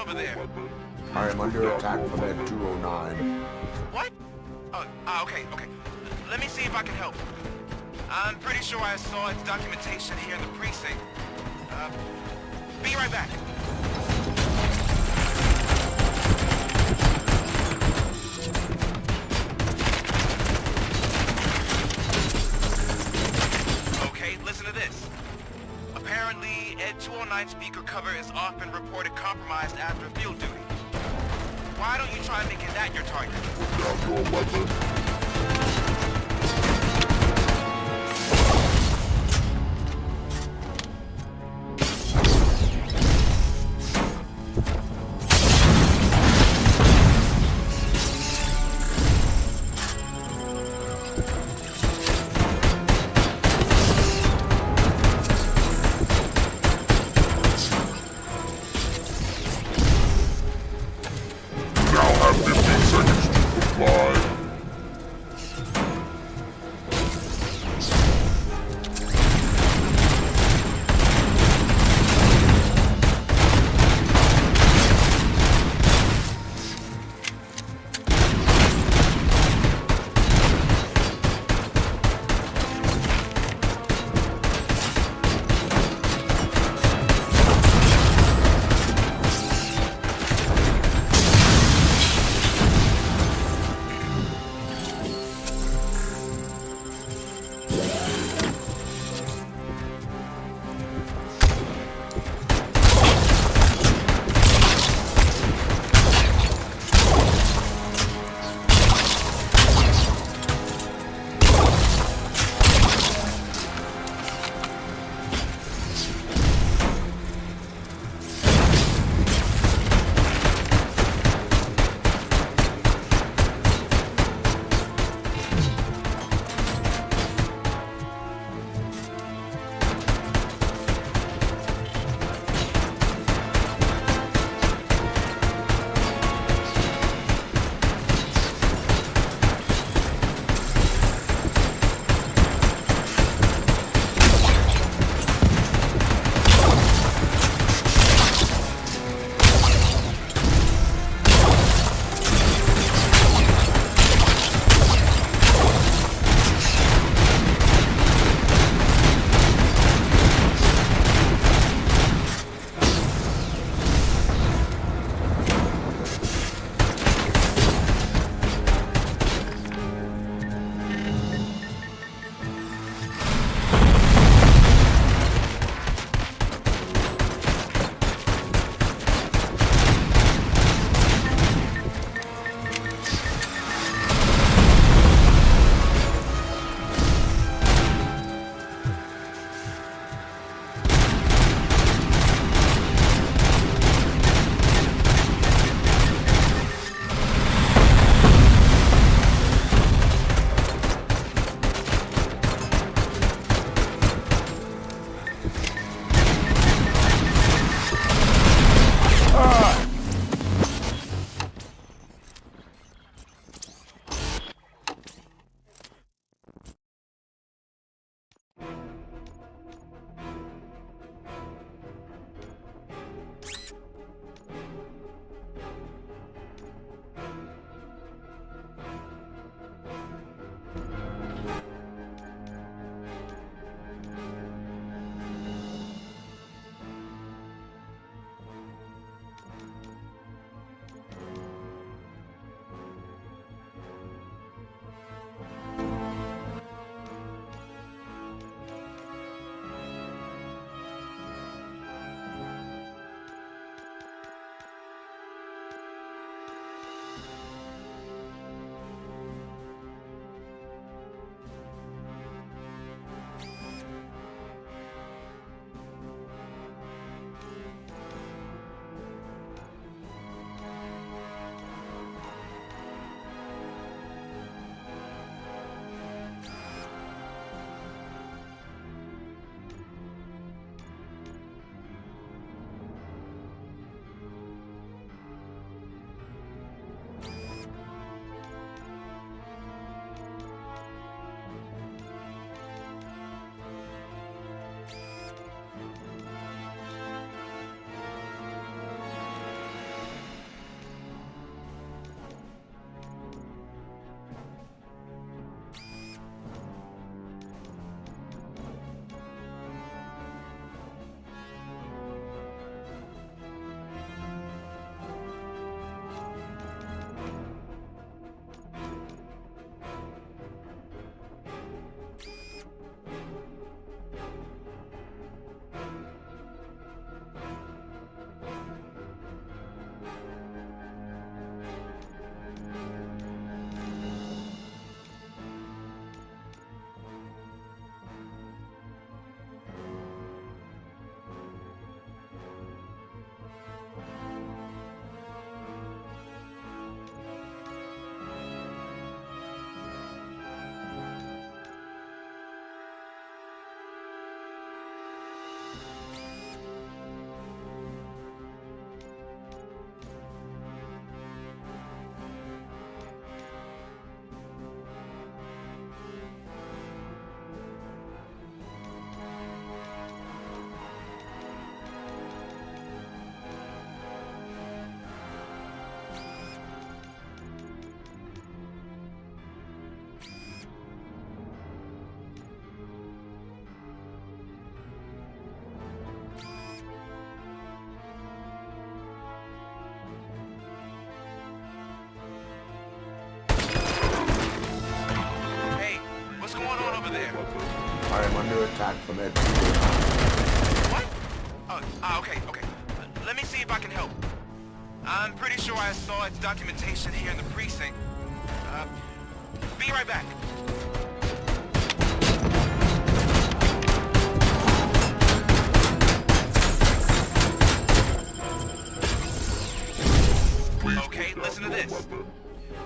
over there? I am under attack from Ed 209. What? Oh, okay. Let me see if I can help. I'm pretty sure I saw its documentation here in the precinct. Be right back. Okay, listen to this. Apparently, Ed 209 speaker cover is often reported compromised after field duty. Why don't you try making that your target? Put down your weapon. Now have 15 seconds to comply. there? I am under attack from Ed 209. What? Oh, okay. Let me see if I can help. I'm pretty sure I saw its documentation here in the precinct. Be right back. Okay, listen to this.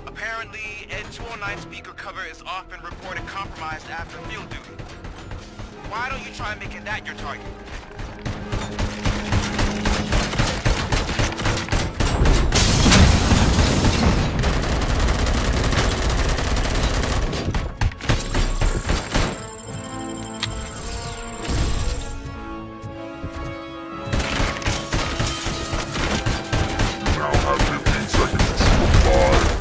Apparently, Ed 209 speaker cover is often reported compromised after field duty. Why don't you try making that your target? You now have 15 seconds to reply.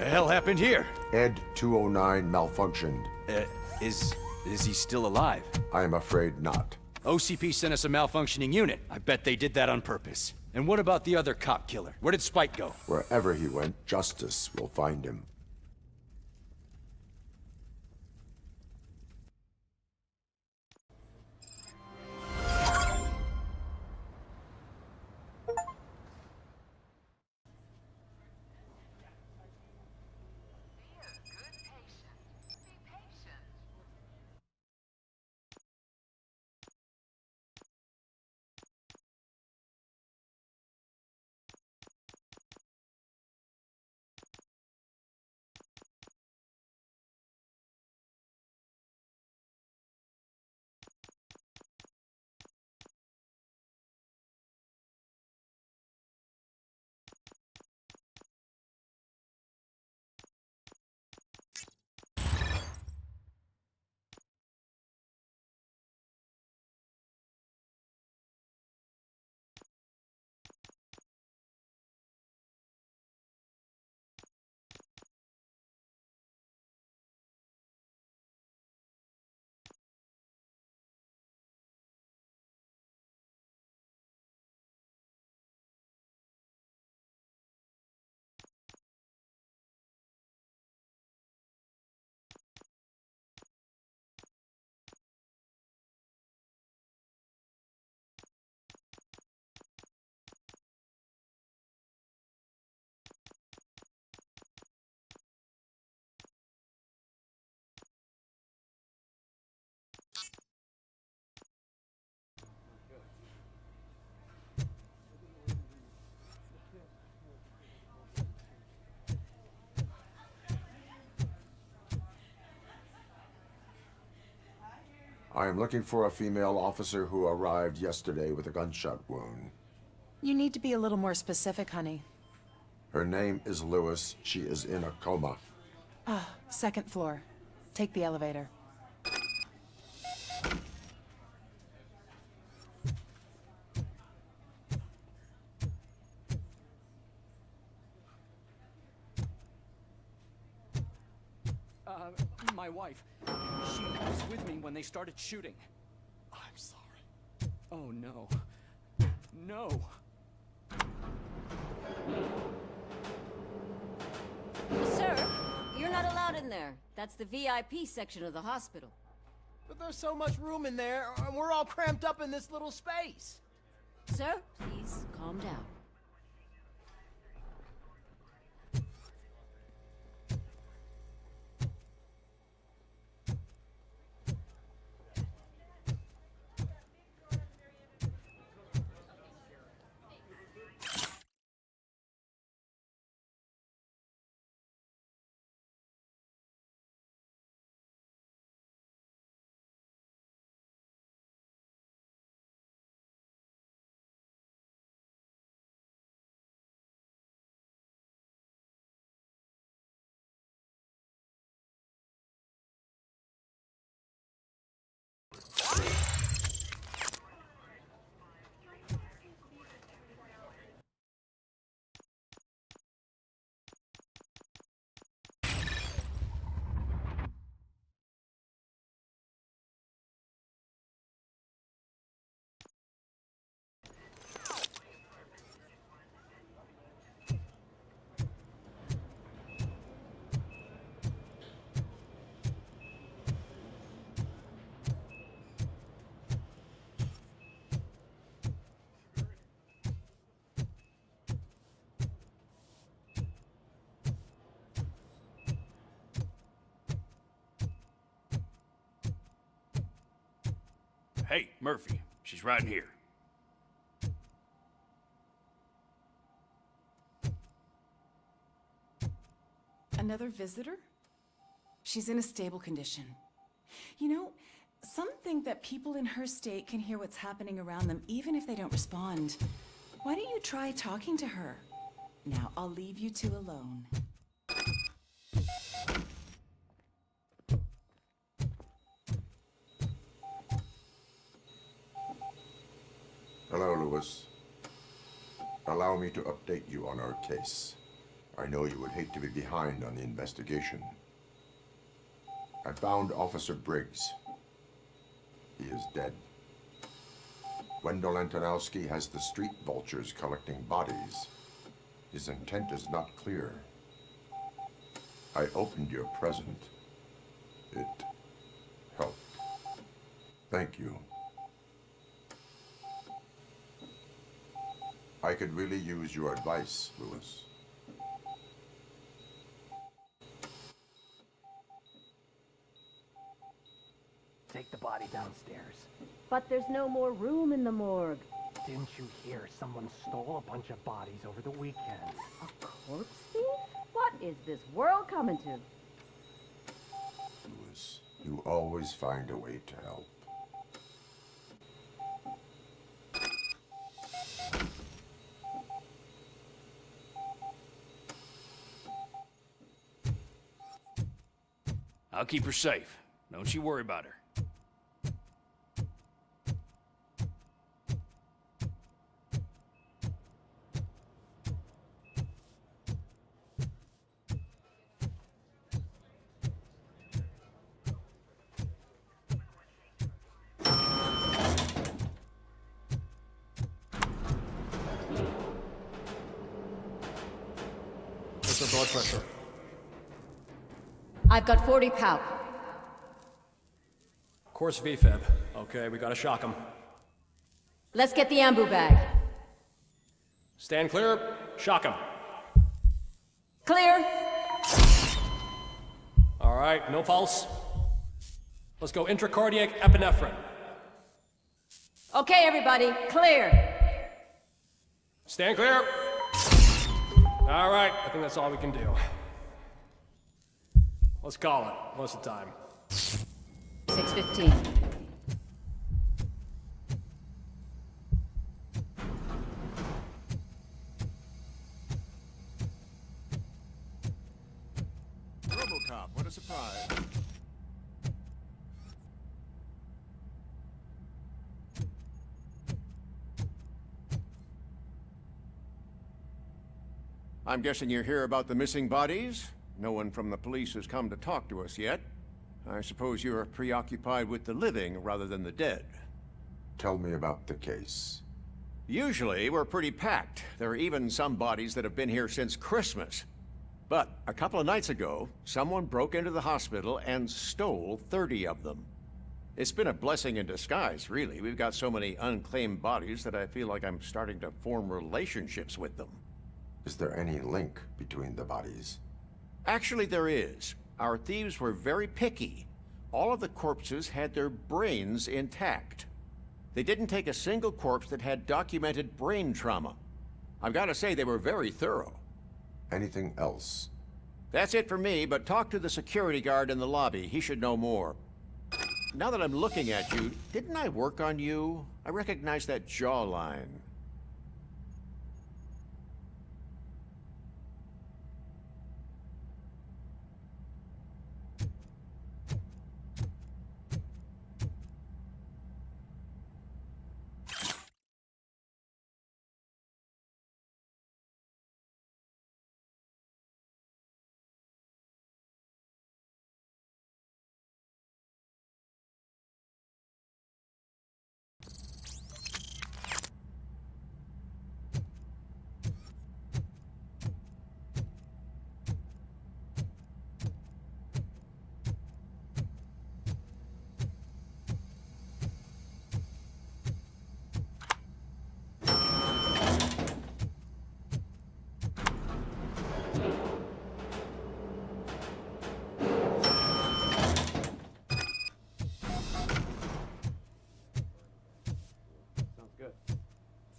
hell happened here? Ed 209 malfunctioned. Is he still alive? I am afraid not. OCP sent us a malfunctioning unit. I bet they did that on purpose. And what about the other cop killer? Where did Spike go? Wherever he went, justice will find him. I am looking for a female officer who arrived yesterday with a gunshot wound. You need to be a little more specific, honey. Her name is Lewis. She is in a coma. Second floor. Take the elevator. My wife. She was with me when they started shooting. I'm sorry. Oh, no. No. Sir, you're not allowed in there. That's the VIP section of the hospital. But there's so much room in there, and we're all cramped up in this little space. Sir, please calm down. Hey, Murphy. She's right here. Another visitor? She's in a stable condition. You know, some think that people in her state can hear what's happening around them even if they don't respond. Why don't you try talking to her? Now, I'll leave you two alone. Hello, Lewis. Allow me to update you on our case. I know you would hate to be behind on the investigation. I found Officer Briggs. He is dead. Wendell Antonowski has the street vultures collecting bodies. His intent is not clear. I opened your present. It helped. Thank you. I could really use your advice, Lewis. Take the body downstairs. But there's no more room in the morgue. Didn't you hear someone stole a bunch of bodies over the weekend? A corpse thief? What is this world coming to? Lewis, you always find a way to help. I'll keep her safe. Don't you worry about her. What's her blood pressure? I've got 40 pow. Course VFib. Okay, we gotta shock him. Let's get the ambu bag. Stand clear, shock him. Clear. All right, no pulse. Let's go intracardiac epinephrine. Okay, everybody, clear. Stand clear. All right, I think that's all we can do. Let's call it. What's the time? 6:15. RoboCop, what a surprise. I'm guessing you're here about the missing bodies? No one from the police has come to talk to us yet. I suppose you're preoccupied with the living rather than the dead. Tell me about the case. Usually, we're pretty packed. There are even some bodies that have been here since Christmas. But a couple of nights ago, someone broke into the hospital and stole 30 of them. It's been a blessing in disguise, really. We've got so many unclaimed bodies that I feel like I'm starting to form relationships with them. Is there any link between the bodies? Actually, there is. Our thieves were very picky. All of the corpses had their brains intact. They didn't take a single corpse that had documented brain trauma. I've got to say, they were very thorough. Anything else? That's it for me, but talk to the security guard in the lobby. He should know more. Now that I'm looking at you, didn't I work on you? I recognize that jawline.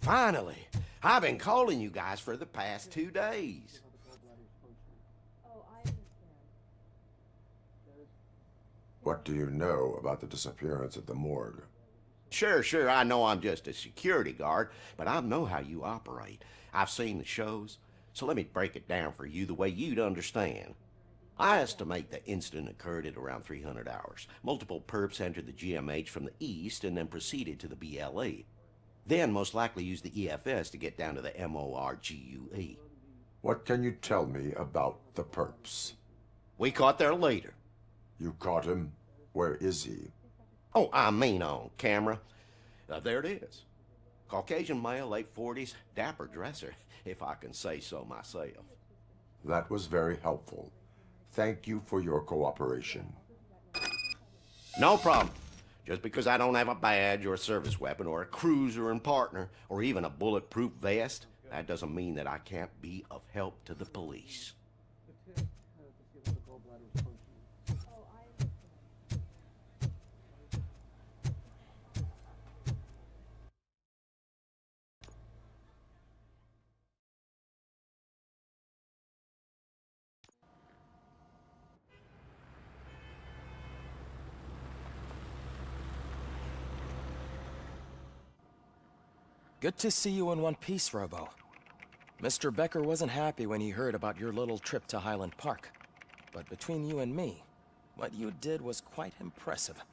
Finally! I've been calling you guys for the past 2 days. What do you know about the disappearance at the morgue? Sure, I know I'm just a security guard, but I know how you operate. I've seen the shows, so let me break it down for you the way you'd understand. I estimate the incident occurred at around 300 hours. Multiple perps entered the GMH from the east and then proceeded to the BLE. Then most likely used the EFS to get down to the MORGUE. What can you tell me about the perps? We caught their leader. You caught him? Where is he? Oh, I mean on camera. There it is. Caucasian male, late 40s, dapper dresser, if I can say so myself. That was very helpful. Thank you for your cooperation. No problem. Just because I don't have a badge or a service weapon or a cruiser and partner or even a bulletproof vest, that doesn't mean that I can't be of help to the police. Good to see you in one piece, Robo. Mr. Becker wasn't happy when he heard about your little trip to Highland Park. But between you and me, what you did was quite impressive.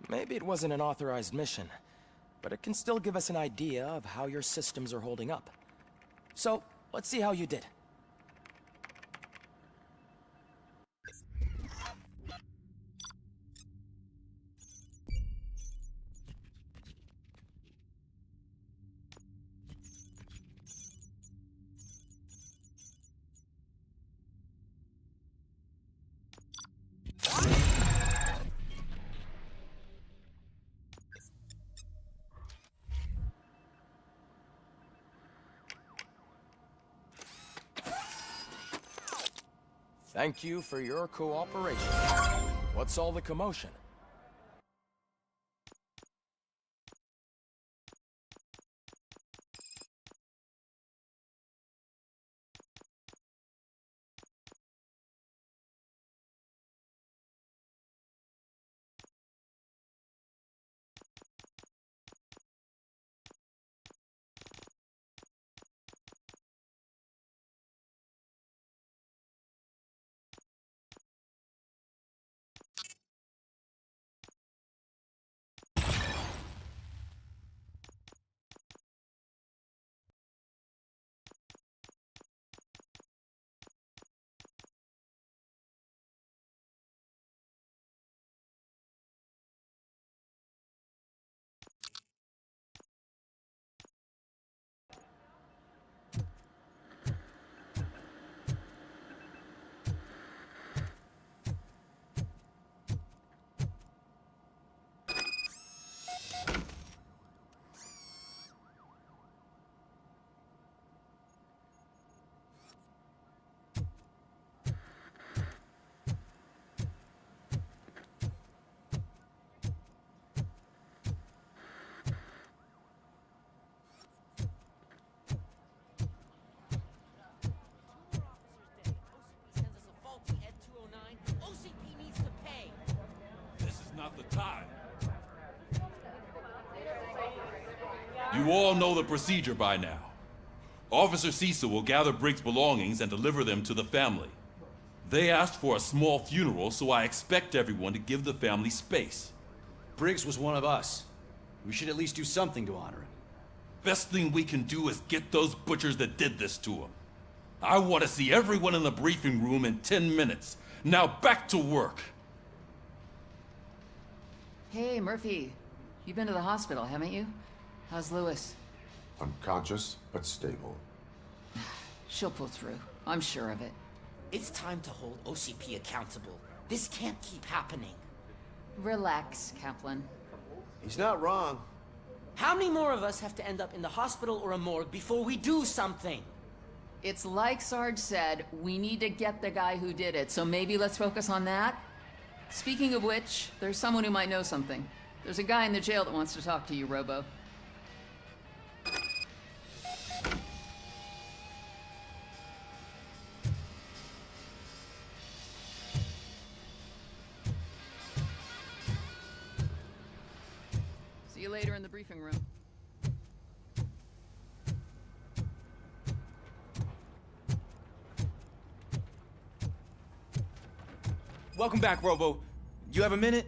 Maybe it wasn't an authorized mission, but it can still give us an idea of how your systems are holding up. So, let's see how you did. Thank you for your cooperation. What's all the commotion? The time. You all know the procedure by now. Officer Cecil will gather Briggs' belongings and deliver them to the family. They asked for a small funeral, so I expect everyone to give the family space. Briggs was one of us. We should at least do something to honor him. Best thing we can do is get those butchers that did this to him. I want to see everyone in the briefing room in 10 minutes. Now back to work. Hey, Murphy. You've been to the hospital, haven't you? How's Lewis? Unconscious, but stable. She'll pull through. I'm sure of it. It's time to hold OCP accountable. This can't keep happening. Relax, Kaplan. He's not wrong. How many more of us have to end up in the hospital or a morgue before we do something? It's like Sarge said, we need to get the guy who did it, so maybe let's focus on that? Speaking of which, there's someone who might know something. There's a guy in the jail that wants to talk to you, Robo. See you later in the briefing room. Welcome back, Robo. You have a minute?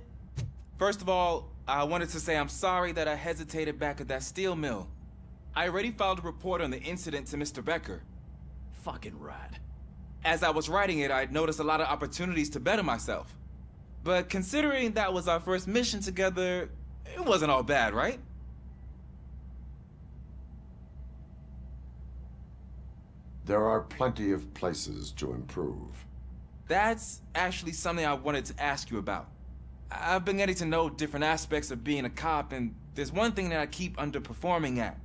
First of all, I wanted to say I'm sorry that I hesitated back at that steel mill. I already filed a report on the incident to Mr. Becker. fucking rat. As I was writing it, I noticed a lot of opportunities to better myself. But considering that was our first mission together, it wasn't all bad, right? There are plenty of places to improve. That's actually something I wanted to ask you about. I've been getting to know different aspects of being a cop, and there's one thing that I keep underperforming at.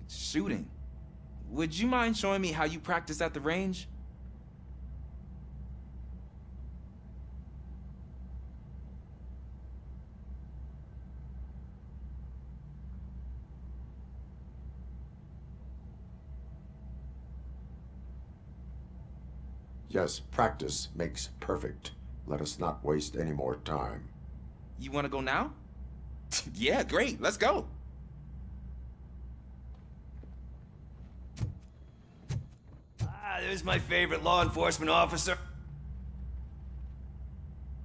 It's shooting. Would you mind showing me how you practice at the range? Yes, practice makes perfect. Let us not waste any more time. You want to go now? Yeah, great. Let's go. There's my favorite law enforcement officer.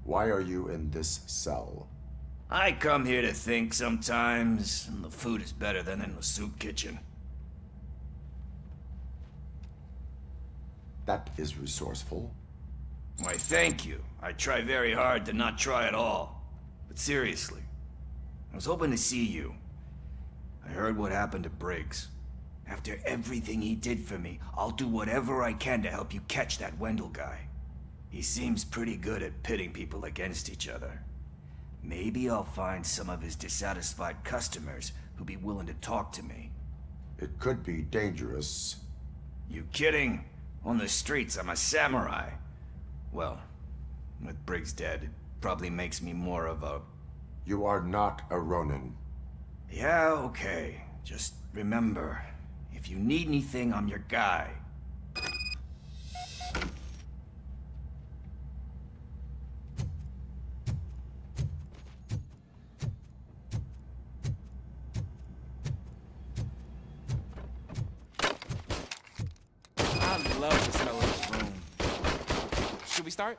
Why are you in this cell? I come here to think sometimes, and the food is better than in the soup kitchen. That is resourceful. Why, thank you. I try very hard to not try at all. But seriously, I was hoping to see you. I heard what happened to Briggs. After everything he did for me, I'll do whatever I can to help you catch that Wendell guy. He seems pretty good at pitting people against each other. Maybe I'll find some of his dissatisfied customers who'll be willing to talk to me. It could be dangerous. You kidding? On the streets, I'm a samurai. Well, with Briggs dead, it probably makes me more of a... You are not a Ronin. Yeah, okay. Just remember, if you need anything, I'm your guy. I love the smell of this room. Should we start?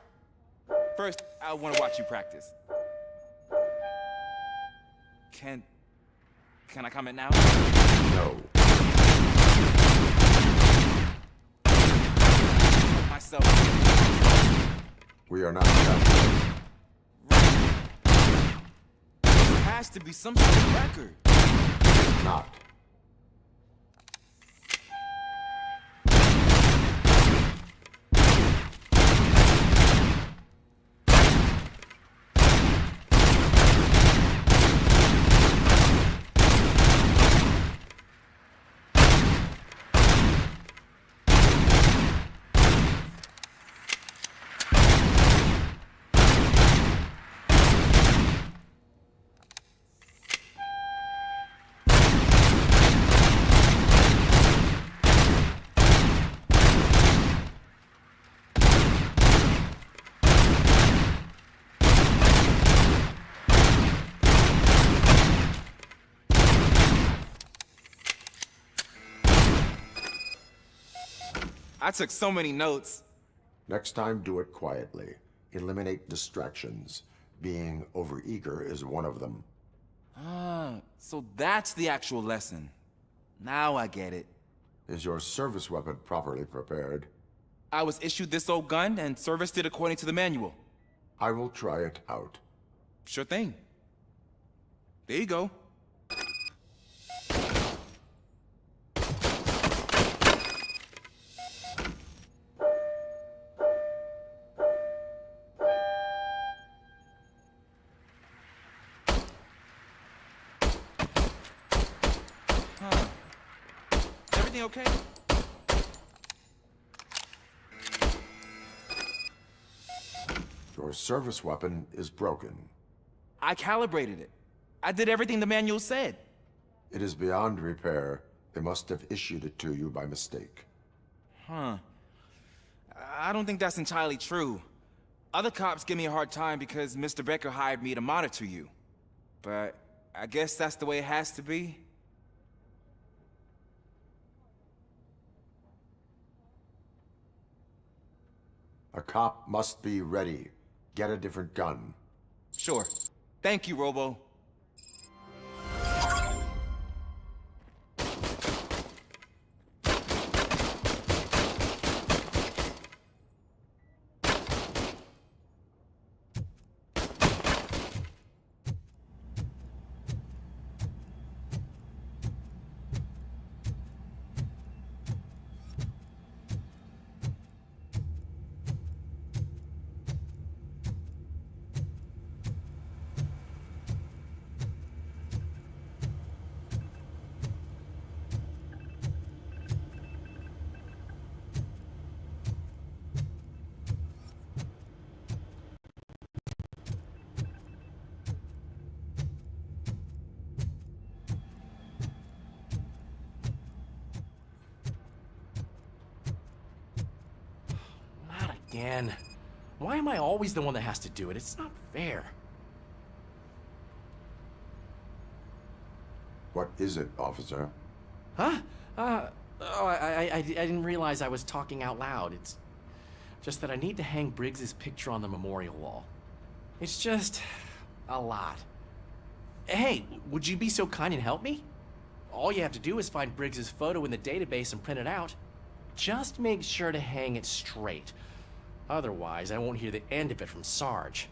First, I want to watch you practice. Can I comment now? No. Myself. We are not done. There has to be some sort of record. Not. I took so many notes. Next time, do it quietly. Eliminate distractions. Being overeager is one of them. Ah, so that's the actual lesson. Now I get it. Is your service weapon properly prepared? I was issued this old gun and serviced it according to the manual. I will try it out. Sure thing. There you go. Everything okay? Your service weapon is broken. I calibrated it. I did everything the manual said. It is beyond repair. They must have issued it to you by mistake. Huh. I don't think that's entirely true. Other cops give me a hard time because Mr. Becker hired me to monitor you. But I guess that's the way it has to be. A cop must be ready. Get a different gun. Sure. Thank you, Robo. man. Why am I always the one that has to do it? It's not fair. What is it, officer? Huh? I didn't realize I was talking out loud. It's just that I need to hang Briggs's picture on the memorial wall. It's just a lot. Hey, would you be so kind and help me? All you have to do is find Briggs's photo in the database and print it out. Just make sure to hang it straight. Otherwise, I won't hear the end of it from Sarge.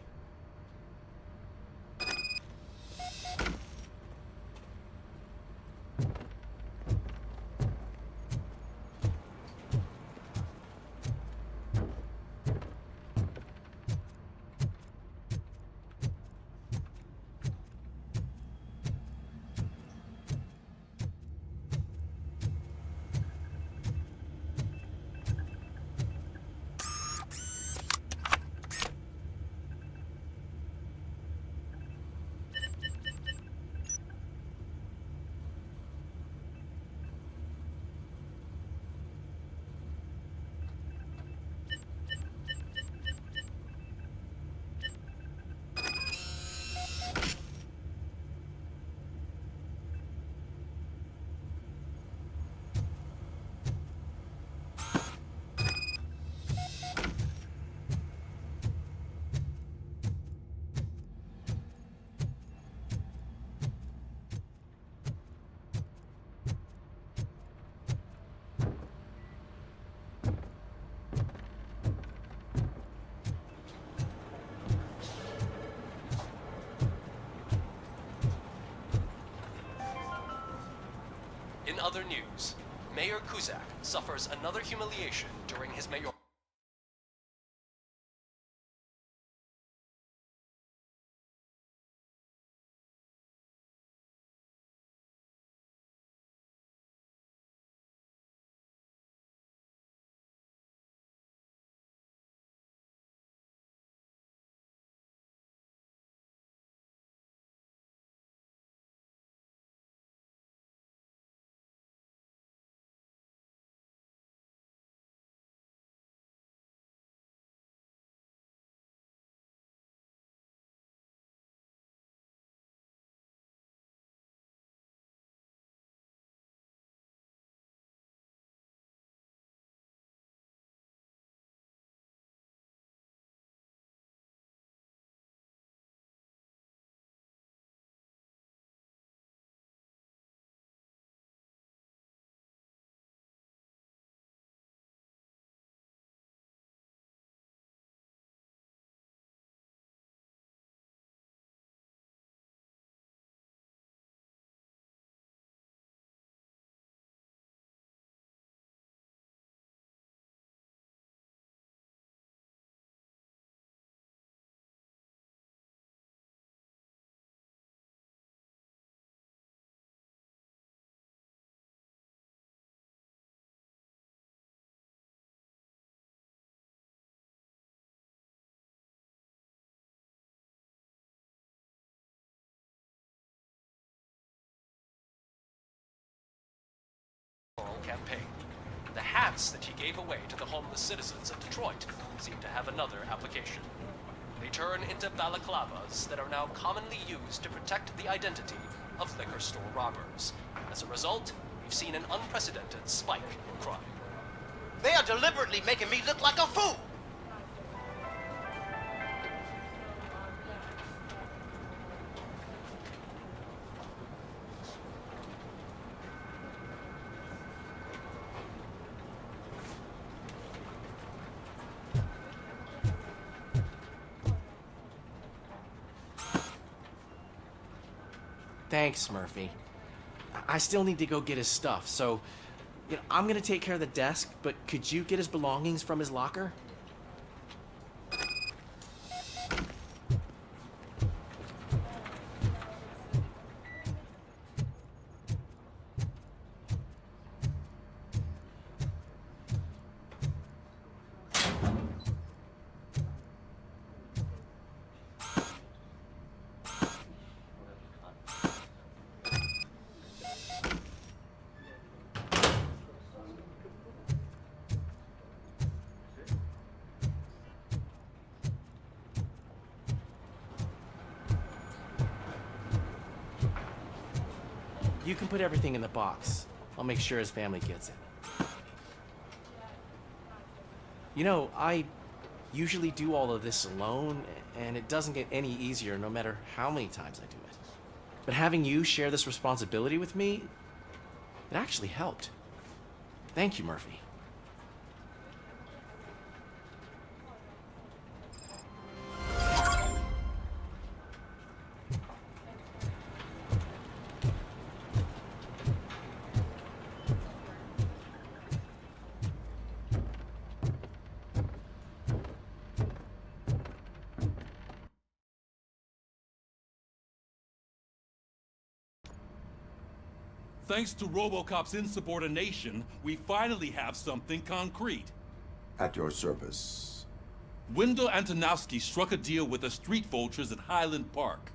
In other news, Mayor Kuzak suffers another humiliation during his mayor. Campaign. The hats that he gave away to the homeless citizens of Detroit seem to have another application. They turn into balaclavas that are now commonly used to protect the identity of liquor store robbers. As a result, we've seen an unprecedented spike in crime. They are deliberately making me look like a fool! Thanks, Murphy. I still need to go get his stuff, so I'm gonna take care of the desk, but could you get his belongings from his locker? you can put everything in the box. I'll make sure his family gets it. You know, I usually do all of this alone, and it doesn't get any easier no matter how many times I do it. But having you share this responsibility with me, it actually helped. Thank you, Murphy. Thanks to RoboCop's insubordination, we finally have something concrete. At your service. Wendell Antonowski struck a deal with the street vultures at Highland Park.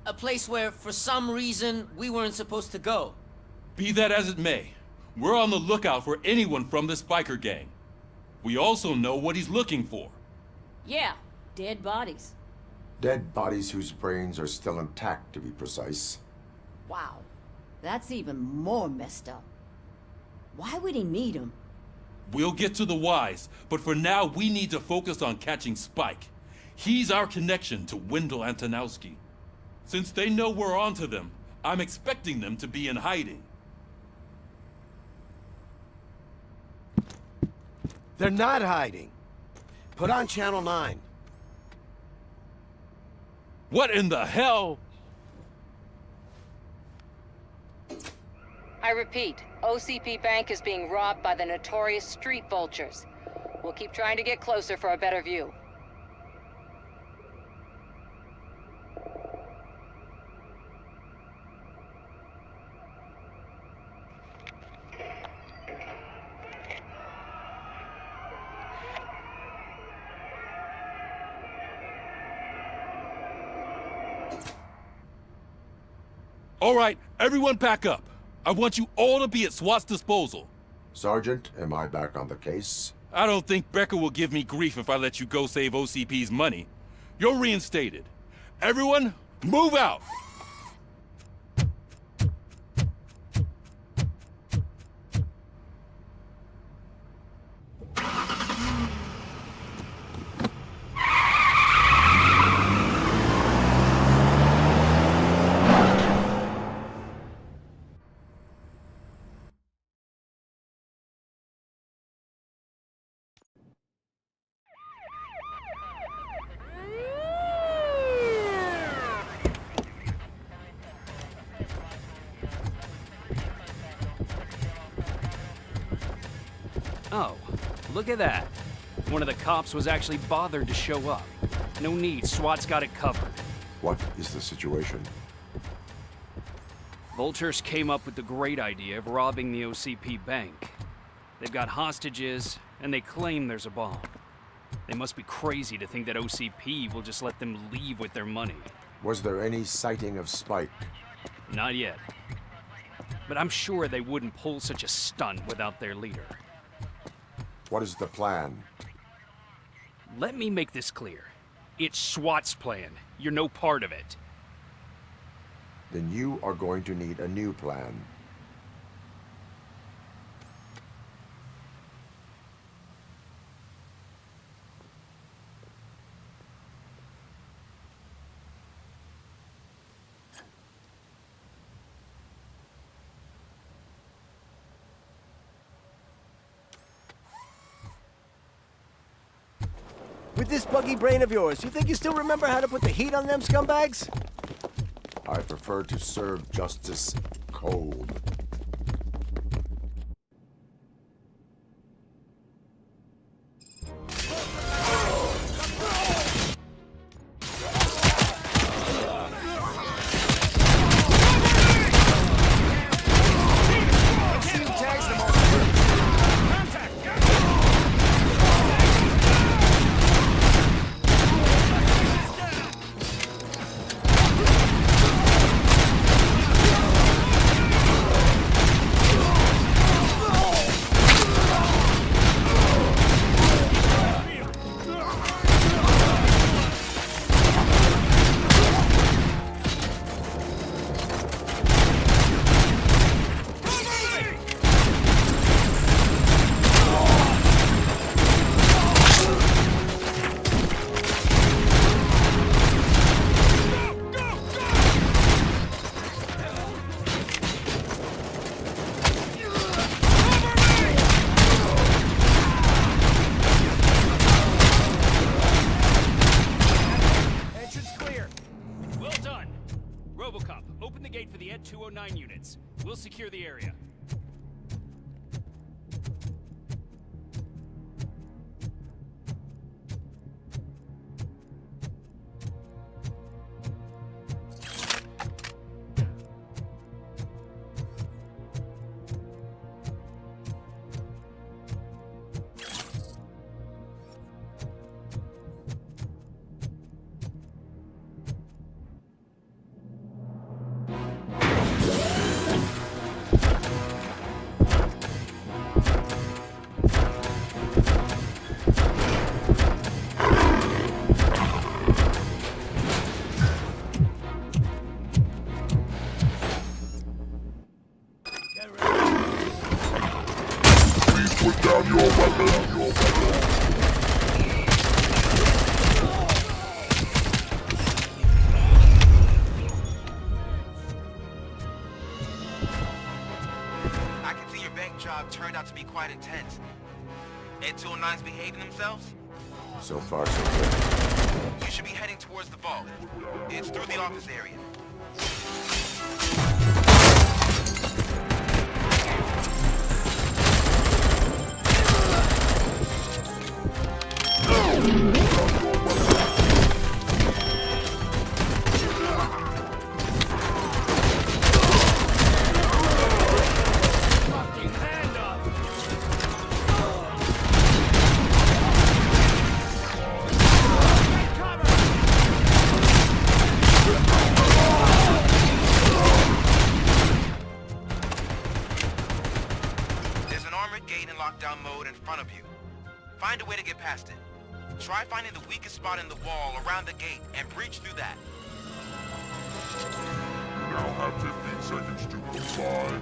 A place where, for some reason, we weren't supposed to go. Be that as it may, we're on the lookout for anyone from this biker gang. We also know what he's looking for. Yeah, dead bodies. Dead bodies whose brains are still intact, to be precise. Wow, that's even more messed up. Why would he need them? We'll get to the whys, but for now we need to focus on catching Spike. He's our connection to Wendell Antonowski. Since they know we're onto them, I'm expecting them to be in hiding. They're not hiding. Put on Channel 9. What in the hell? I repeat, OCP Bank is being robbed by the notorious street vultures. We'll keep trying to get closer for a better view. All right, everyone back up. I want you all to be at SWAT's disposal. Sergeant, am I back on the case? I don't think Becker will give me grief if I let you go save OCP's money. You're reinstated. Everyone, move out! Oh, look at that. One of the cops was actually bothered to show up. No need, SWAT's got it covered. What is the situation? Vultures came up with the great idea of robbing the OCP bank. They've got hostages, and they claim there's a bomb. They must be crazy to think that OCP will just let them leave with their money. Was there any sighting of Spike? Not yet. But I'm sure they wouldn't pull such a stunt without their leader. What is the plan? Let me make this clear. It's SWAT's plan. You're no part of it. Then you are going to need a new plan. With this buggy brain of yours, you think you still remember how to put the heat on them scumbags? I prefer to serve justice cold. Put down your weapon. I can see your bank job turned out to be quite intense. Ed 209's behaving themselves? So far, so good. You should be heading towards the vault. It's through the office area. There's an armored gate in lockdown mode in front of you. Find a way to get past it. Try finding the weakest spot in the wall around the gate and breach through that. You now have 15 seconds to comply.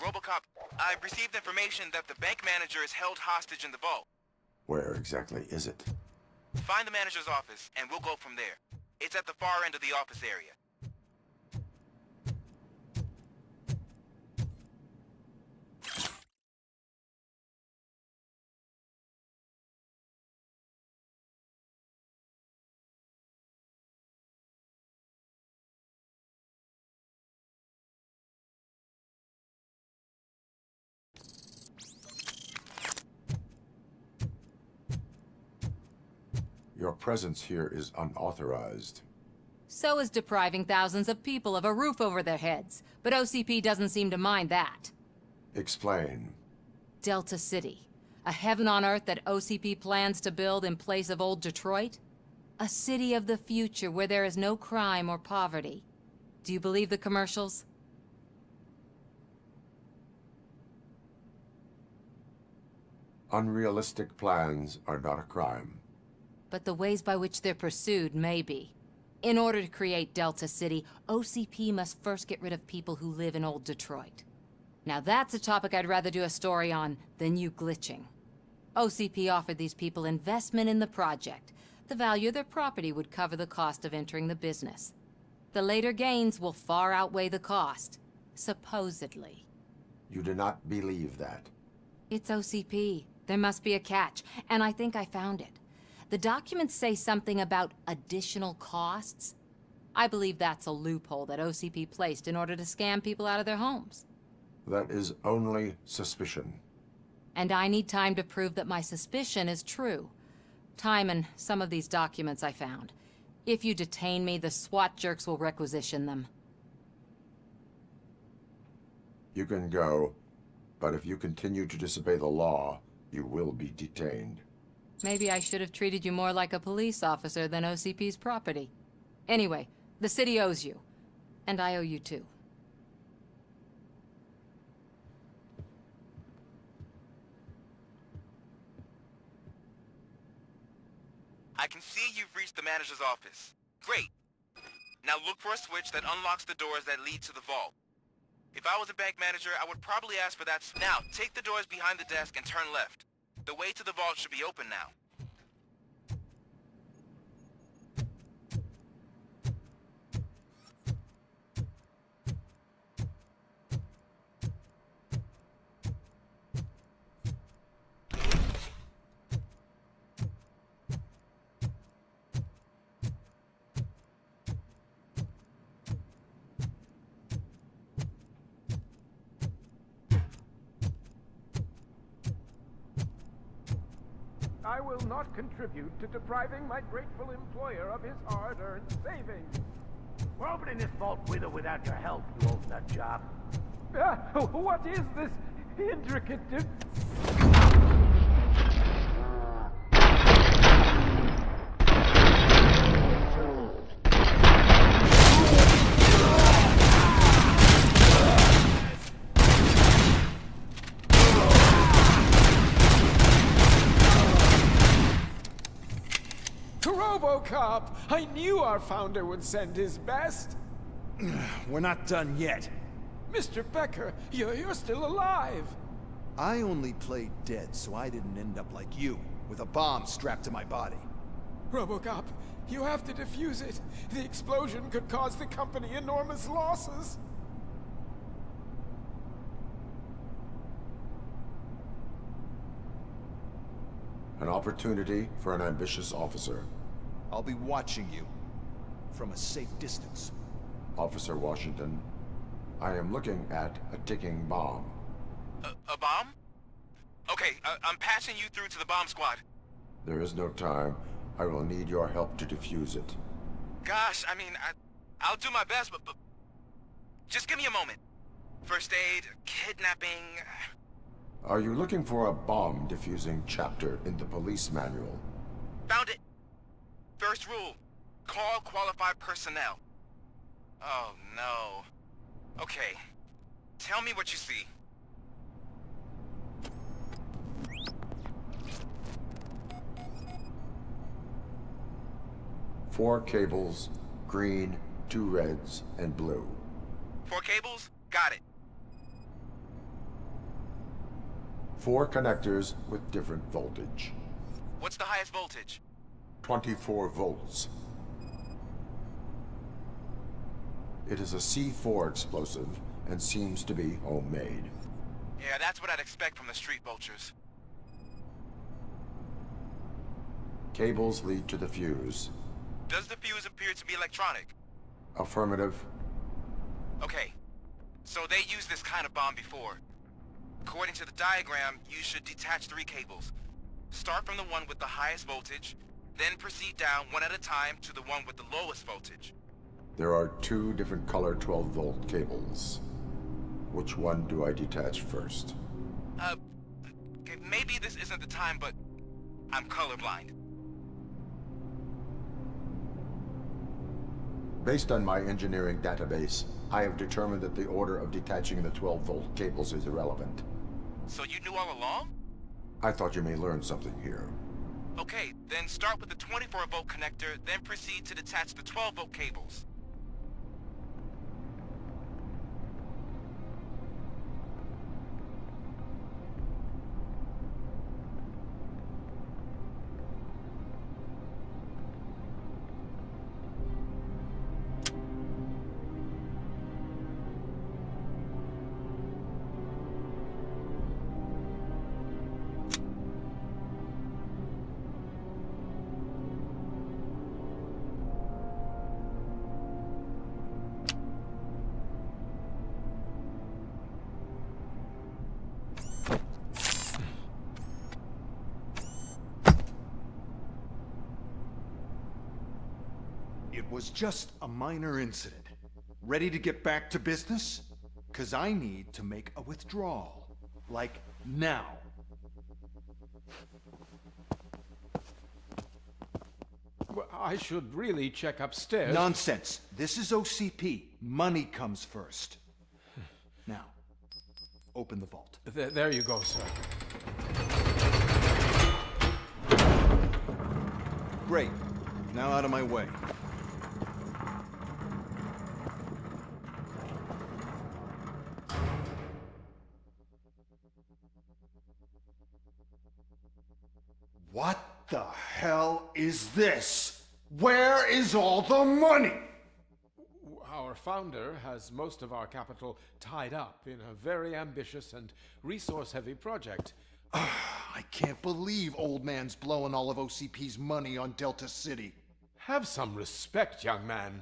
RoboCop, I've received information that the bank manager is held hostage in the vault. Where exactly is it? Find the manager's office, and we'll go from there. It's at the far end of the office area. Your presence here is unauthorized. So is depriving thousands of people of a roof over their heads. But OCP doesn't seem to mind that. Explain. Delta City. A heaven on earth that OCP plans to build in place of old Detroit? A city of the future where there is no crime or poverty. Do you believe the commercials? Unrealistic plans are not a crime. But the ways by which they're pursued may be. In order to create Delta City, OCP must first get rid of people who live in old Detroit. Now that's a topic I'd rather do a story on than you glitching. OCP offered these people investment in the project. The value of their property would cover the cost of entering the business. The later gains will far outweigh the cost, supposedly. You do not believe that. It's OCP. There must be a catch, and I think I found it. The documents say something about additional costs. I believe that's a loophole that OCP placed in order to scam people out of their homes. That is only suspicion. And I need time to prove that my suspicion is true. Time and some of these documents I found. If you detain me, the SWAT jerks will requisition them. You can go, but if you continue to disobey the law, you will be detained. Maybe I should have treated you more like a police officer than OCP's property. Anyway, the city owes you. And I owe you too. I can see you've reached the manager's office. Great. Now look for a switch that unlocks the doors that lead to the vault. If I was a bank manager, I would probably ask for that. Now, take the doors behind the desk and turn left. The way to the vault should be open now. I will not contribute to depriving my grateful employer of his hard-earned savings. We're opening this vault with or without your help, you old nut job. What is this intricate... RoboCop! I knew our founder would send his best! We're not done yet. Mr. Becker, you're still alive! I only played dead so I didn't end up like you, with a bomb strapped to my body. RoboCop, you have to defuse it. The explosion could cause the company enormous losses. An opportunity for an ambitious officer. I'll be watching you from a safe distance. Officer Washington, I am looking at a ticking bomb. A bomb? Okay, I'm passing you through to the bomb squad. There is no time. I will need your help to defuse it. Gosh, I mean, I'll do my best, but just give me a moment. First aid, kidnapping... Are you looking for a bomb defusing chapter in the police manual? Found it! First rule, call qualified personnel. Oh no. Okay, tell me what you see. Four cables, green, 2 reds, and blue. 4 cables? Got it. 4 connectors with different voltage. What's the highest voltage? 24 volts. It is a C4 explosive and seems to be homemade. Yeah, that's what I'd expect from the street vultures. Cables lead to the fuse. Does the fuse appear to be electronic? Affirmative. Okay, so they used this kind of bomb before. According to the diagram, you should detach 3 cables. Start from the one with the highest voltage, then proceed down one at a time to the one with the lowest voltage. There are 2 different color 12-volt cables. Which one do I detach first? Okay, maybe this isn't the time, but I'm colorblind. Based on my engineering database, I have determined that the order of detaching the 12-volt cables is irrelevant. So you knew all along? I thought you may learn something here. Okay, then start with the 24-volt connector, then proceed to detach the 12-volt cables. It was just a minor incident. Ready to get back to business? 'Cause I need to make a withdrawal. Like, now. Well, I should really check upstairs. Nonsense. This is OCP. Money comes first. Now, open the vault. There you go, sir. Great. Now out of my way. What the hell is this? Where is all the money? Our founder has most of our capital tied up in a very ambitious and resource-heavy project. I can't believe old man's blowing all of OCP's money on Delta City. Have some respect, young man.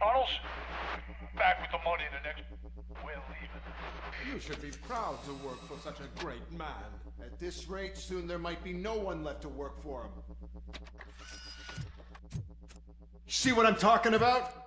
Bottles? Back with the money in the next... We're leaving. You should be proud to work for such a great man. At this rate, soon there might be no one left to work for him. See what I'm talking about?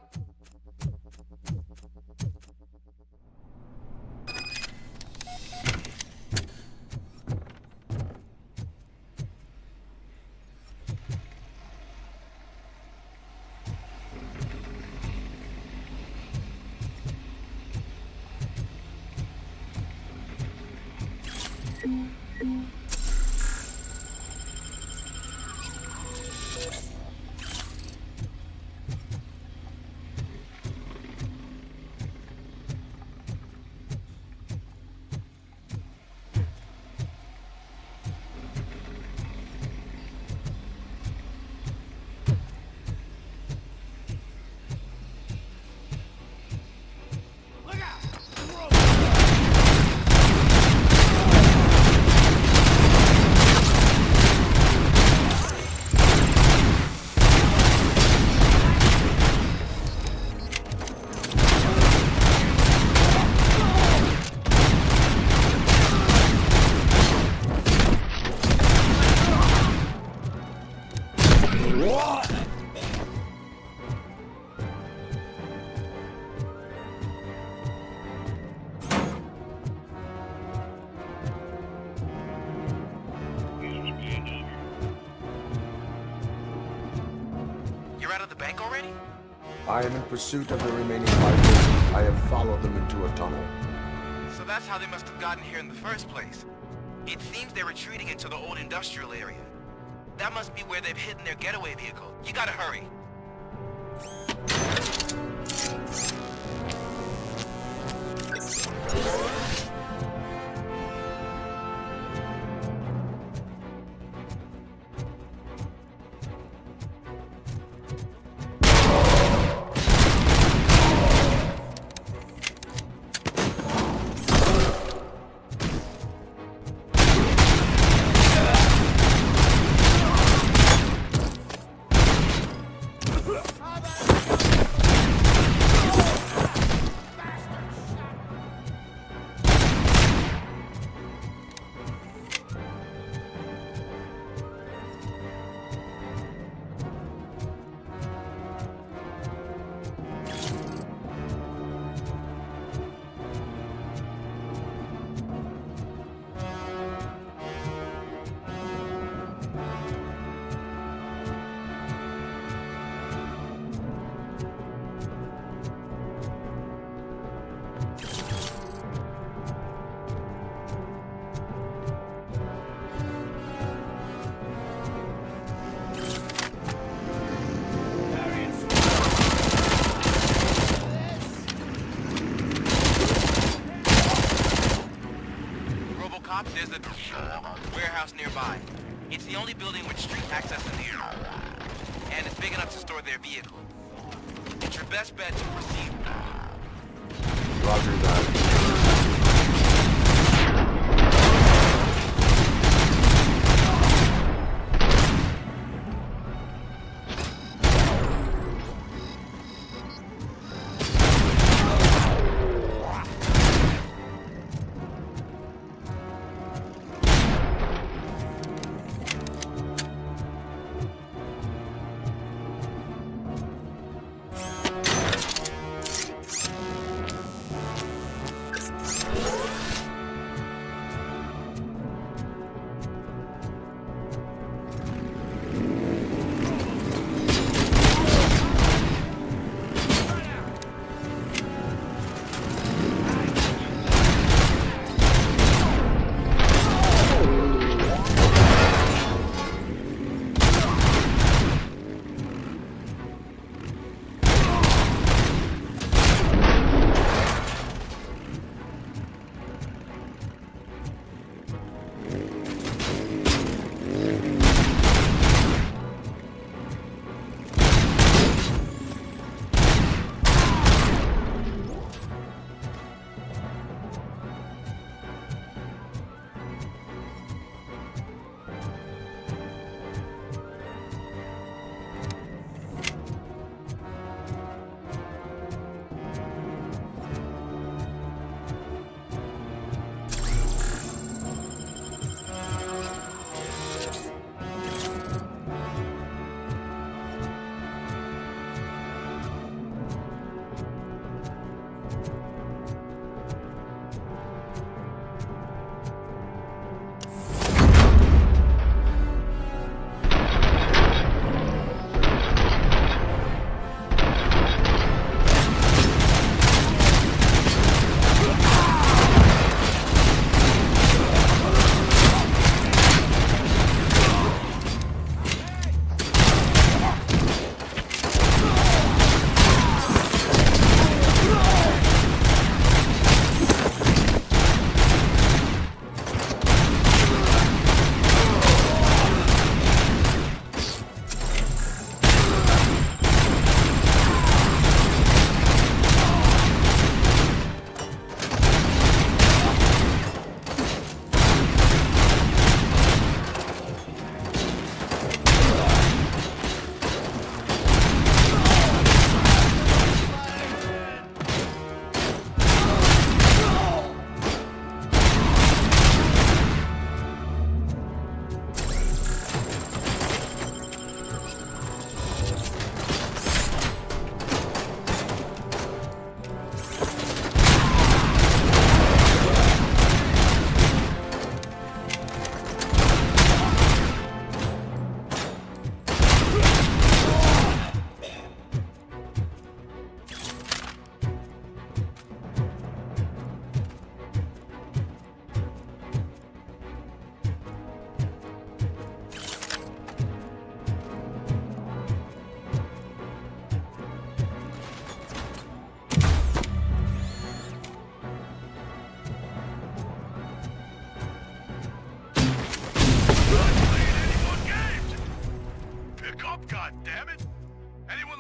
You're out of the bank already? I am in pursuit of the remaining fighters. I have followed them into a tunnel. So that's how they must have gotten here in the first place. It seems they're retreating into the old industrial area. That must be where they've hidden their getaway vehicle. You gotta hurry. RoboCop, there's a warehouse nearby. It's the only building with street access in the area. And it's big enough to store their vehicles. It's your best bet to proceed. Roger that.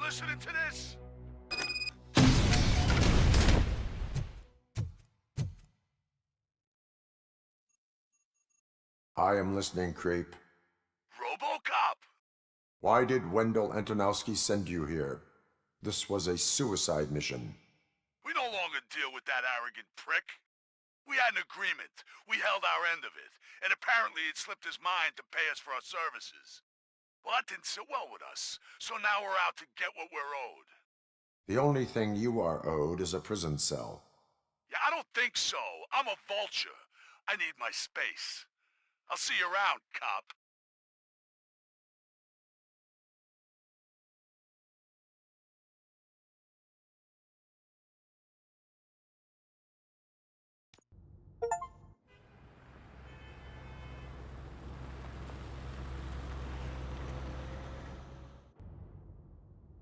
listening to this? I am listening, Creep. RoboCop! Why did Wendell Antonowski send you here? This was a suicide mission. We no longer deal with that arrogant prick. We had an agreement. We held our end of it. And apparently it slipped his mind to pay us for our services. Well, that didn't sit well with us. So now we're out to get what we're owed. The only thing you are owed is a prison cell. Yeah, I don't think so. I'm a vulture. I need my space. I'll see you around, cop.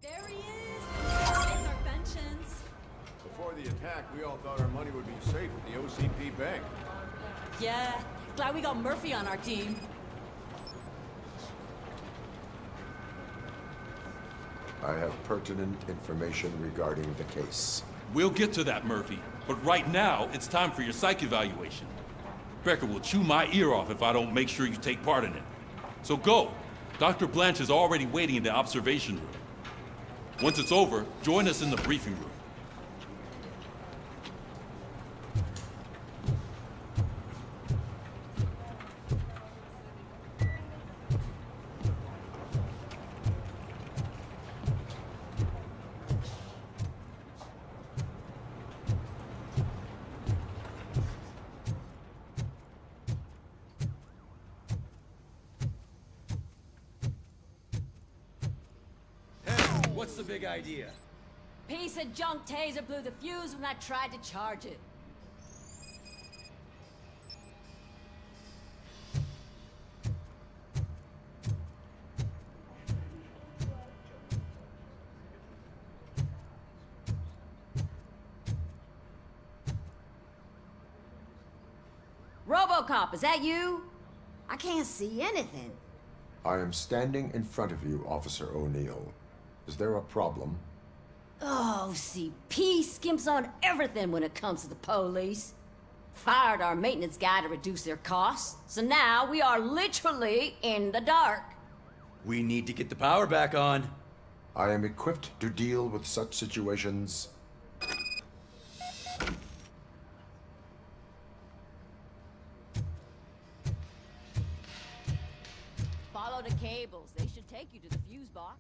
There he is! There's our pensions. Before the attack, we all thought our money would be safe at the OCP bank. Yeah, glad we got Murphy on our team. I have pertinent information regarding the case. We'll get to that, Murphy. But right now, it's time for your psych evaluation. Becker will chew my ear off if I don't make sure you take part in it. So go. Dr. Blanche is already waiting in the observation room. Once it's over, join us in the briefing room. What's the big idea? Piece of junk taser blew the fuse when I tried to charge it. RoboCop, is that you? I can't see anything. I am standing in front of you, Officer O'Neill. Is there a problem? Oh, OCP skimps on everything when it comes to the police. Fired our maintenance guy to reduce their costs, so now we are literally in the dark. We need to get the power back on. I am equipped to deal with such situations. Follow the cables. They should take you to the fuse box.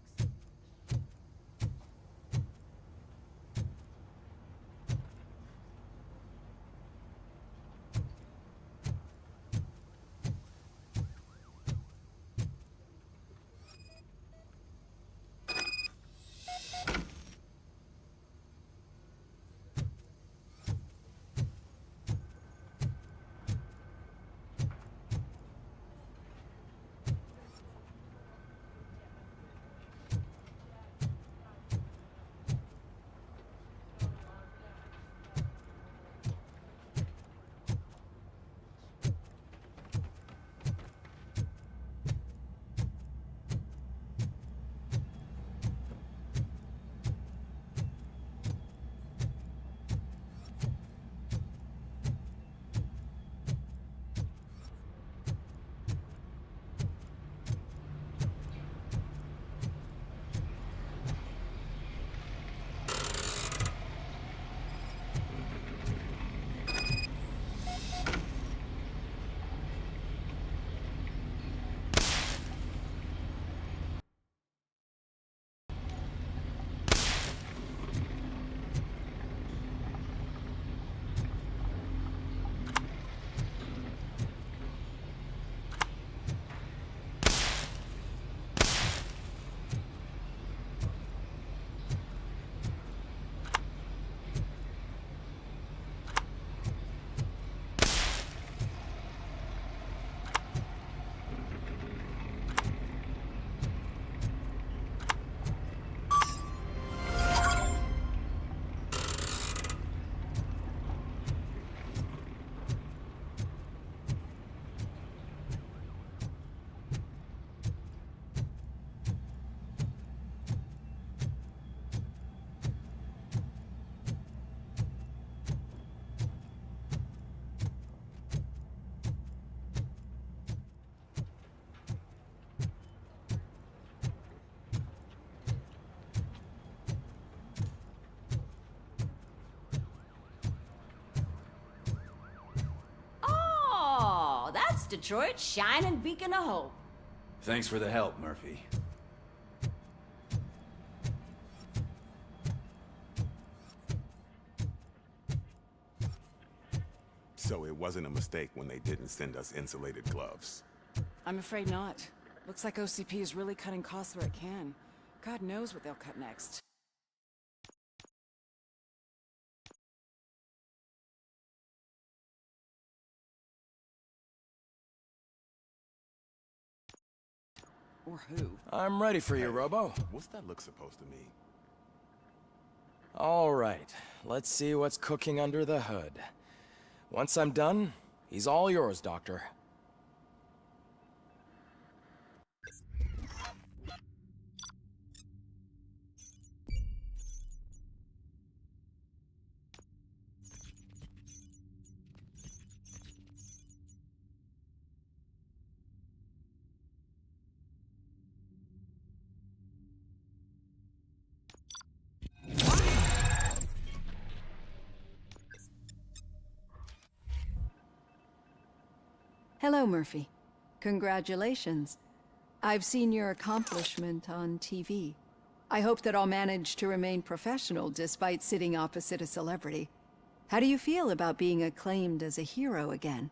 Detroit's shining beacon of hope. Thanks for the help, Murphy. So it wasn't a mistake when they didn't send us insulated gloves. I'm afraid not. Looks like OCP is really cutting costs where it can. God knows what they'll cut next. Or who? I'm ready for you, Robo. What's that look supposed to mean? All right, let's see what's cooking under the hood. Once I'm done, He's all yours, Doctor. Hello, Murphy. Congratulations. I've seen your accomplishment on TV. I hope that I'll manage to remain professional despite sitting opposite a celebrity. How do you feel about being acclaimed as a hero again?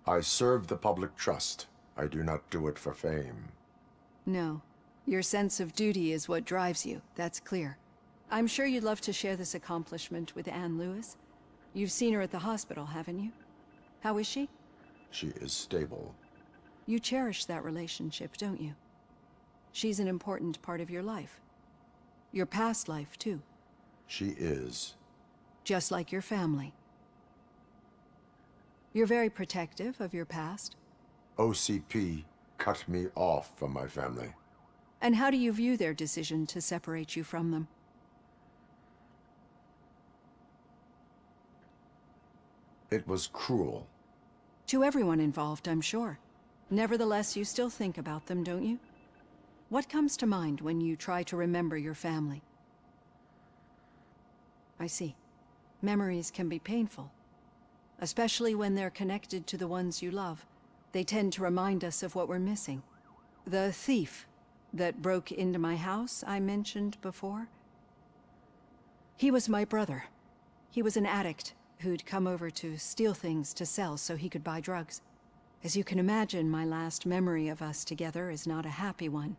I serve the public trust. I do not do it for fame. No. Your sense of duty is what drives you, that's clear. I'm sure you'd love to share this accomplishment with Anne Lewis. You've seen her at the hospital, haven't you? How is she? She is stable. You cherish that relationship, don't you? She's an important part of your life. Your past life, too. She is. Just like your family. You're very protective of your past. OCP cut me off from my family. And how do you view their decision to separate you from them? It was cruel. To everyone involved, I'm sure. Nevertheless, you still think about them, don't you? What comes to mind when you try to remember your family? I see. Memories can be painful. Especially when they're connected to the ones you love. They tend to remind us of what we're missing. The thief that broke into my house I mentioned before? He was my brother. He was an addict who'd come over to steal things to sell so he could buy drugs. As you can imagine, my last memory of us together is not a happy one.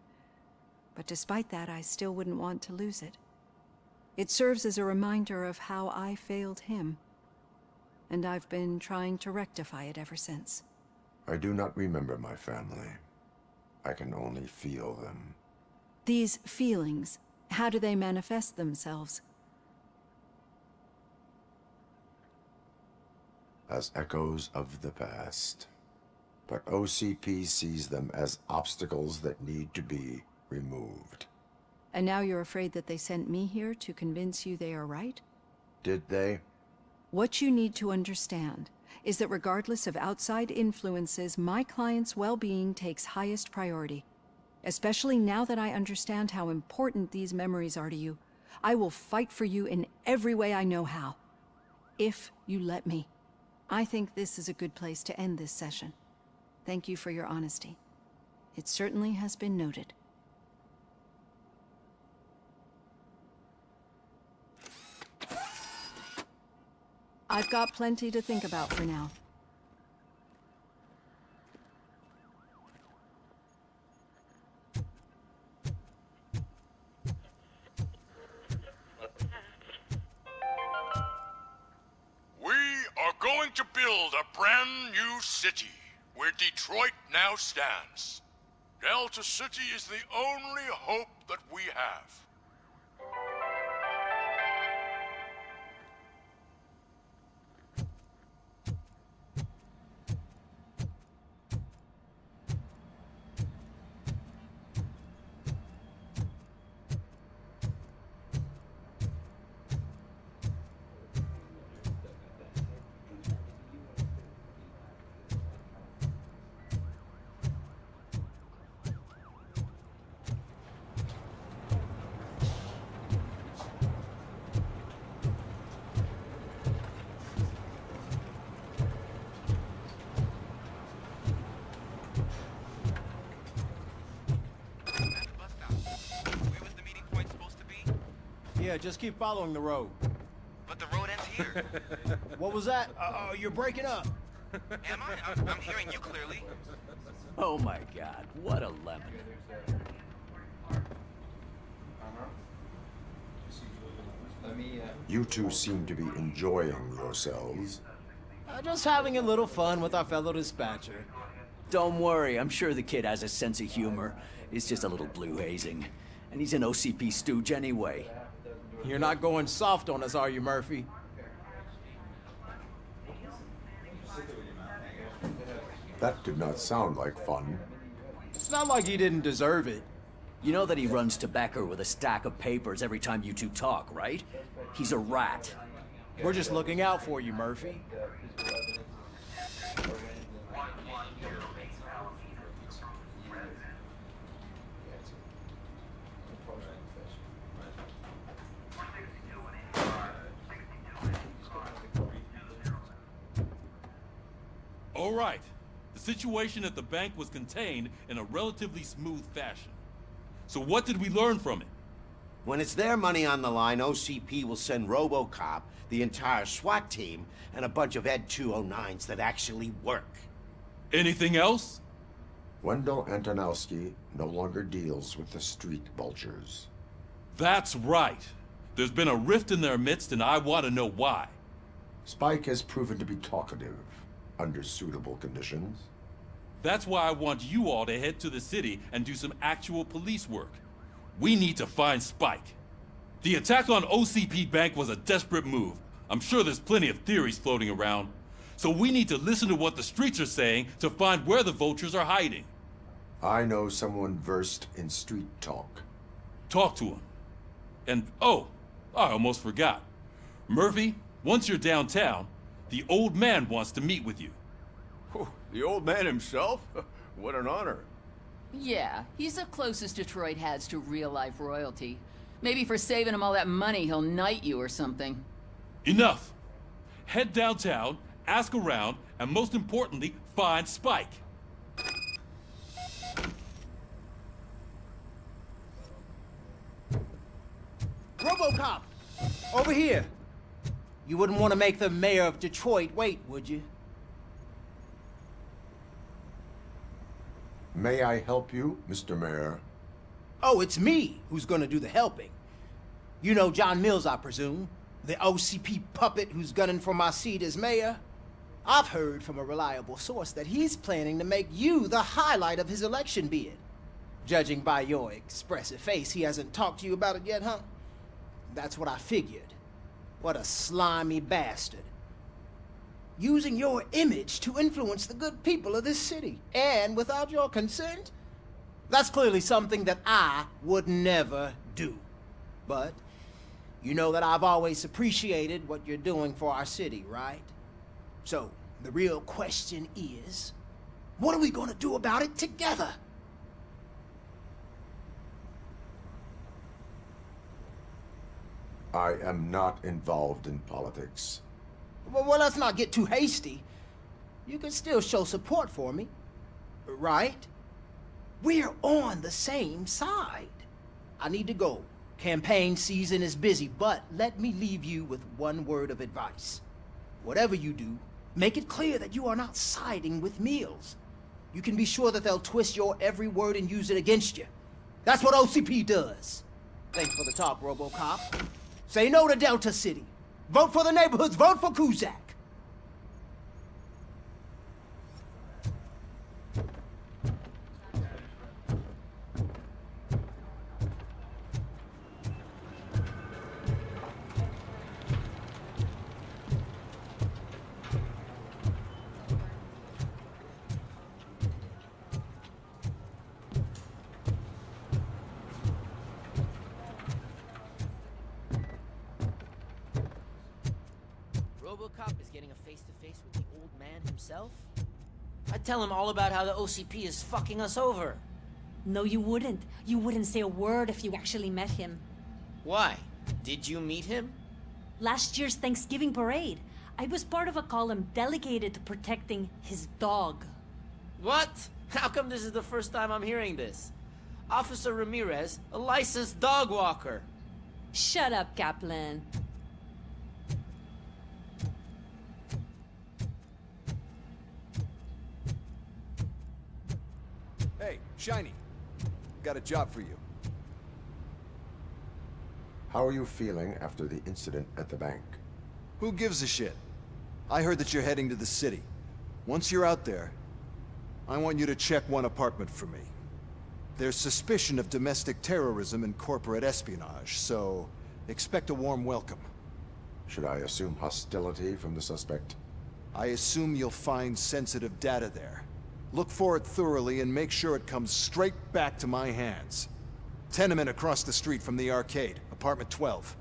But despite that, I still wouldn't want to lose it. It serves as a reminder of how I failed him. And I've been trying to rectify it ever since. I do not remember my family. I can only feel them. These feelings, how do they manifest themselves? As echoes of the past. But OCP sees them as obstacles that need to be removed. And now you're afraid that they sent me here to convince you they are right? Did they? What you need to understand is that regardless of outside influences, my client's well-being takes highest priority. Especially now that I understand how important these memories are to you. I will fight for you in every way I know how. If you let me. I think this is a good place to end this session. Thank you for your honesty. It certainly has been noted. I've got plenty to think about for now. We are going to build a brand new city where Detroit now stands. Delta City is the only hope that we have. Yeah, just keep following the road. But the road ends here. What was that? You're breaking up. Am I? I'm hearing you clearly. Oh my god, what a lemon. You two seem to be enjoying yourselves. Just having a little fun with our fellow dispatcher. Don't worry, I'm sure the kid has a sense of humor. It's just a little blue hazing. And he's an OCP stooge anyway. You're not going soft on us, are you, Murphy? That did not sound like fun. It's not like he didn't deserve it. You know that he runs tobacco with a stack of papers every time you two talk, right? He's a rat. We're just looking out for you, Murphy. All right. The situation at the bank was contained in a relatively smooth fashion. So what did we learn from it? When it's their money on the line, OCP will send RoboCop, the entire SWAT team, and a bunch of Ed 209s that actually work. Anything else? Wendell Antonowski no longer deals with the street vultures. That's right. There's been a rift in their midst, and I want to know why. Spike has proven to be talkative under suitable conditions. That's why I want you all to head to the city and do some actual police work. We need to find Spike. The attack on OCP Bank was a desperate move. I'm sure there's plenty of theories floating around. So we need to listen to what the streets are saying to find where the vultures are hiding. I know someone versed in street talk. Talk to him. And, oh, I almost forgot. Murphy, once you're downtown, the old man wants to meet with you. Oh, the old man himself? What an honor. Yeah, he's the closest Detroit has to real-life royalty. Maybe for saving him all that money, he'll knight you or something. Enough! Head downtown, ask around, and most importantly, find Spike. RoboCop! Over here! You wouldn't want to make the mayor of Detroit wait, would you? May I help you, Mr. Mayor? Oh, it's me who's gonna do the helping. You know John Mills, I presume? The OCP puppet who's gunning for my seat as mayor? I've heard from a reliable source that he's planning to make you the highlight of his election bid. Judging by your expressive face, he hasn't talked to you about it yet, huh? That's what I figured. What a slimy bastard. Using your image to influence the good people of this city, and without your consent? That's clearly something that I would never do. But you know that I've always appreciated what you're doing for our city, right? So, the real question is, what are we gonna do about it together? I am not involved in politics. Well, let's not get too hasty. You can still show support for me, right? We're on the same side. I need to go. Campaign season is busy, but let me leave you with one word of advice. Whatever you do, make it clear that you are not siding with Mills. You can be sure that they'll twist your every word and use it against you. That's what OCP does. Thanks for the talk, RoboCop. Say no to Delta City. Vote for the neighborhoods. Vote for Kuzak. RoboCop is getting a face-to-face with the old man himself? I'd tell him all about how the OCP is fucking us over. No, you wouldn't. You wouldn't say a word if you actually met him. Why? Did you meet him? Last year's Thanksgiving parade, I was part of a column dedicated to protecting his dog. What? How come this is the first time I'm hearing this? Officer Ramirez, a licensed dog walker. Shut up, Kaplan. Hey, Shiny. Got a job for you. How are you feeling after the incident at the bank? Who gives a shit? I heard that you're heading to the city. Once you're out there, I want you to check one apartment for me. There's suspicion of domestic terrorism and corporate espionage, so Expect a warm welcome. Should I assume hostility from the suspect? I assume you'll find sensitive data there. Look for it thoroughly and make sure it comes straight back to my hands. Tenement across the street from the arcade, apartment 12.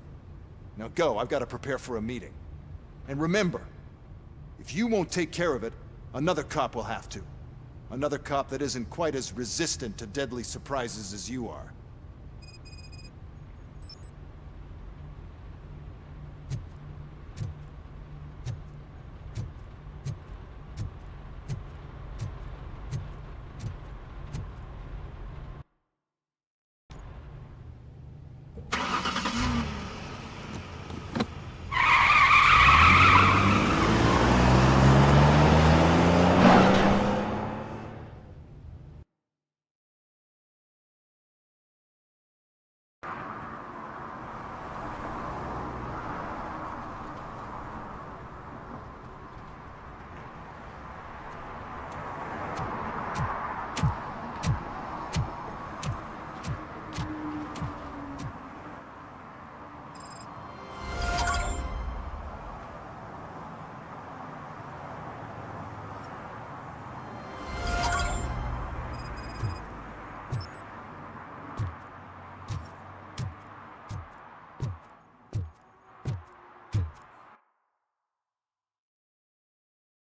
Now go, I've got to prepare for a meeting. And remember, if you won't take care of it, another cop will have to. Another cop that isn't quite as resistant to deadly surprises as you are.